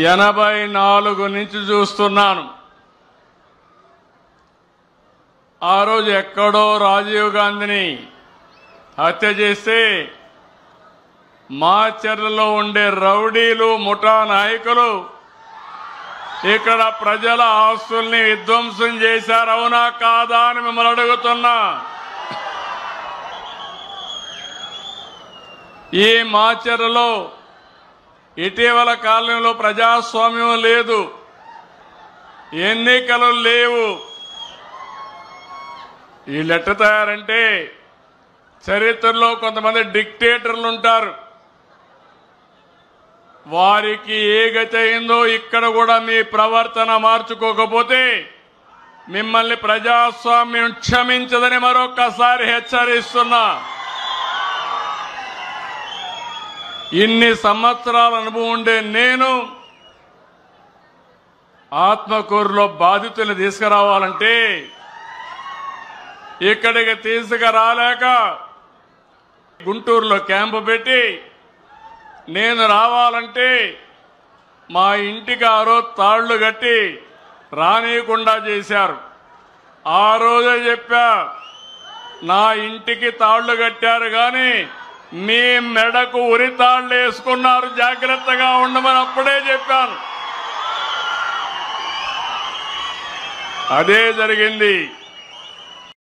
84 నుంచి చూస్తున్నాను. ఆ రోజు ఎక్కడో రాజీవ్ గాంధీని హత్య చేస్తే మాచర్లలో ఉండే రౌడీలు ముఠా నాయకులు ఇక్కడ ప్రజల ఆస్తుల్ని విధ్వంసం చేశారు. అవునా కాదా అని మిమ్మల్ని అడుగుతున్నా. ఈ మాచర్లలో ఇటీవల కాలంలో ప్రజాస్వామ్యం లేదు, ఎన్నికలు లేవు. వీళ్ళు ఎట్ట తయారంటే చరిత్రలో కొంతమంది డిక్టేటర్లు ఉంటారు. వారికి ఏ గతి అయిందో ఇక్కడ కూడా మీ ప్రవర్తన మార్చుకోకపోతే మిమ్మల్ని ప్రజాస్వామ్యం క్షమించదని మరొక్కసారి హెచ్చరిస్తున్నా. ఇన్ని సంవత్సరాల అనుభవం ఉండే నేను ఆత్మకూరులో బాధితులు తీసుకురావాలంటే ఇక్కడికి తీసుకురాలేక గుంటూరులో క్యాంపు పెట్టి నేను రావాలంటే మా ఇంటికి ఆ రోజు తాళ్లు కట్టి రానీయకుండా చేశారు. ఆ రోజే చెప్పా, నా ఇంటికి తాళ్లు కట్టారు కానీ మీ మెడకు ఉరి తాళ్లు వేసుకున్నారు, జాగ్రత్తగా ఉండమని అప్పుడే చెప్పాను. అదే జరిగింది.